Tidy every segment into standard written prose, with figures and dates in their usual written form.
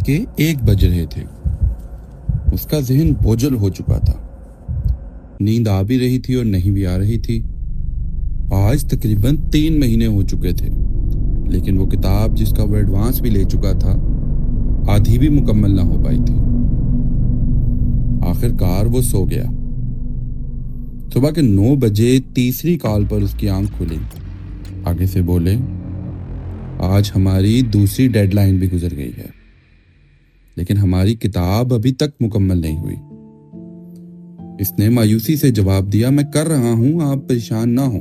के 1 बज रहे थे। उसका जहन बोझल हो चुका था। नींद आ भी रही थी और नहीं भी आ रही थी। आज तकरीबन 3 महीने हो चुके थे, लेकिन वो किताब जिसका वो एडवांस भी ले चुका था, आधी भी मुकम्मल ना हो पाई थी। आखिरकार वो सो गया। सुबह के 9 बजे तीसरी कॉल पर उसकी आंख खुली। आगे से बोले, आज हमारी दूसरी डेडलाइन भी गुजर गई है, लेकिन हमारी किताब अभी तक मुकम्मल नहीं हुई। इसने मायूसी से जवाब दिया, मैं कर रहा हूं, आप परेशान ना हो,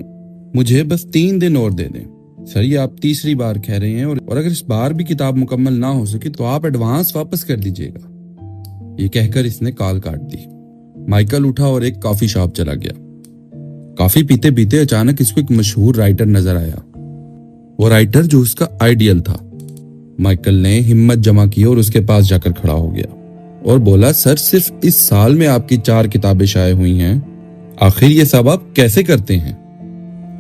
मुझे बस 3 दिन और दे दें। सर, ये आप तीसरी बार कह रहे हैं, और अगर इस बार भी किताब मुकम्मल ना हो सके तो आप एडवांस वापस कर दीजिएगा। ये कहकर इसने कॉल काट दी। माइकल उठा और एक कॉफी शॉप चला गया। कॉफी पीते पीते अचानक इसको एक मशहूर राइटर नजर आया, वो राइटर जो उसका आइडियल था। माइकल ने हिम्मत जमा की और उसके पास जाकर खड़ा हो गया और बोला, सर, सिर्फ इस साल में आपकी 4 किताबें शाये हुई हैं, आखिर ये सब आप कैसे करते हैं?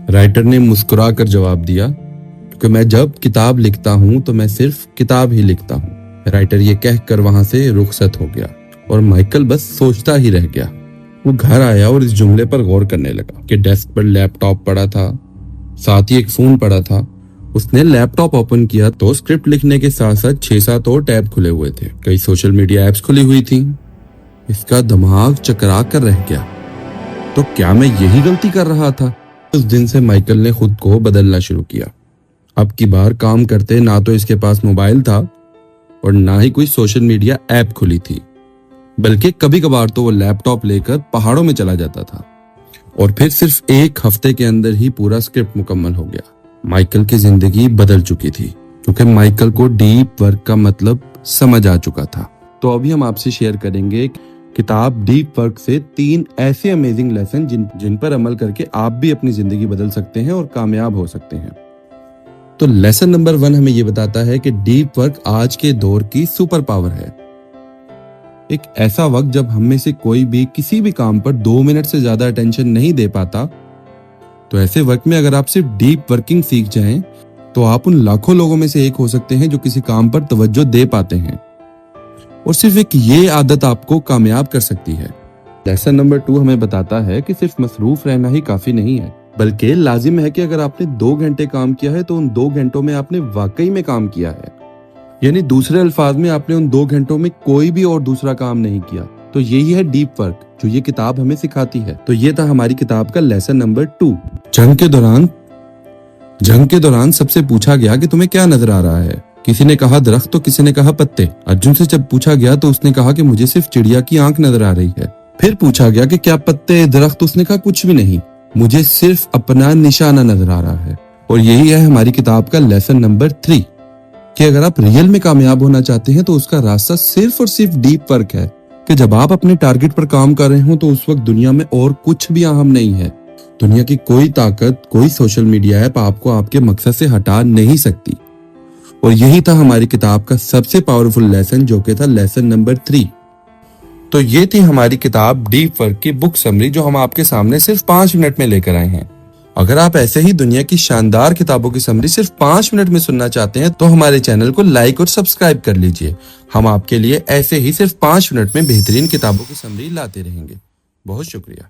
राइटर ने मुस्कुरा कर जवाब दिया, क्योंकि मैं जब किताब लिखता हूं तो मैं सिर्फ किताब ही लिखता हूं। राइटर ये कहकर वहां से रुखसत हो गया और माइकल बस सोचता ही रह गया। वो घर आया और इस जुमले पर गौर करने लगा कि डेस्क पर लैपटॉप पड़ा था, साथ ही एक फोन पड़ा था। उसने लैपटॉप ओपन किया तो स्क्रिप्ट लिखने के साथ साथ 6-7 और टैब खुले हुए थे। कई सोशल मीडिया एप्स खुली हुई थी। इसका दिमाग चकरा कर रह गया। तो क्या मैं यही गलती कर रहा था? उस दिन से माइकल ने खुद को बदलना शुरू किया। अब की बार काम करते ना तो इसके पास मोबाइल था और ना ही कोई सोशल मीडिया ऐप खुली थी, बल्कि कभी कभार तो वो लैपटॉप लेकर पहाड़ों में चला जाता था। और फिर सिर्फ 1 हफ्ते के अंदर ही पूरा स्क्रिप्ट मुकम्मल हो गया। माइकल की जिंदगी बदल चुकी थी, क्योंकि माइकल को डीप वर्क का मतलब समझ आ चुका था। तो अभी हम आपसे शेयर करेंगे किताब डीप वर्क से 3 ऐसे अमेजिंग लेसन जिन पर अमल करके आप भी अपनी जिंदगी बदल सकते हैं और कामयाब हो सकते हैं। तो लेसन नंबर 1 हमें ये बताता है कि डीप वर्क आज के दौर की सुपर पावर है। एक ऐसा वक्त जब हम में से कोई भी किसी भी काम पर 2 मिनट से ज्यादा अटेंशन नहीं दे पाता, तो ऐसे वक्त में अगर आप सिर्फ डीप वर्किंग सीख जाएं, तो आप उन लाखों लोगों में से एक हो सकते हैं जो किसी काम पर तवज्जो दे पाते हैं। और सिर्फ एक ये आदत आपको कामयाब कर सकती है। लेसन नंबर 2 हमें बताता है कि सिर्फ मसरूफ रहना ही काफी नहीं है, बल्कि लाजिम है कि अगर आपने 2 घंटे काम किया है तो उन 2 घंटों में आपने वाकई में काम किया है। यानी दूसरे अल्फाज में आपने उन 2 घंटों में कोई भी और दूसरा काम नहीं किया। तो यही है डीप वर्क जो ये किताब हमें सिखाती है। तो ये था हमारी किताब का लेसन नंबर 2। जंग के दौरान सबसे पूछा गया कि तुम्हें क्या नजर आ रहा है। किसी ने कहा दरख्त तो किसी ने कहा पत्ते। अर्जुन से जब पूछा गया तो उसने कहा कि मुझे सिर्फ चिड़िया की आंख नजर आ रही है। फिर पूछा गया कि क्या पत्ते, दरख्त? उसने कहा कुछ भी नहीं, मुझे सिर्फ अपना निशाना नजर आ रहा है। और यही है हमारी किताब का लेसन नंबर 3 कि अगर आप रियल में कामयाब होना चाहते हैं तो उसका रास्ता सिर्फ और सिर्फ डीप वर्क है। कि जब आप अपने टारगेट पर काम कर रहे हो तो उस वक्त दुनिया में और कुछ भी अहम नहीं है। दुनिया की कोई ताकत, कोई सोशल मीडिया ऐप आपको आपके मकसद से हटा नहीं सकती। और यही था हमारी किताब का सबसे पावरफुल लेसन, जो कि था लेसन नंबर 3। तो ये थी हमारी किताब डीप वर्क की बुक समरी, जो हम आपके सामने सिर्फ 5 मिनट में लेकर आए हैं। अगर आप ऐसे ही दुनिया की शानदार किताबों की समरी सिर्फ 5 मिनट में सुनना चाहते हैं तो हमारे चैनल को लाइक और सब्सक्राइब कर लीजिए। हम आपके लिए ऐसे ही सिर्फ 5 मिनट में बेहतरीन किताबों की समरी लाते रहेंगे। बहुत शुक्रिया।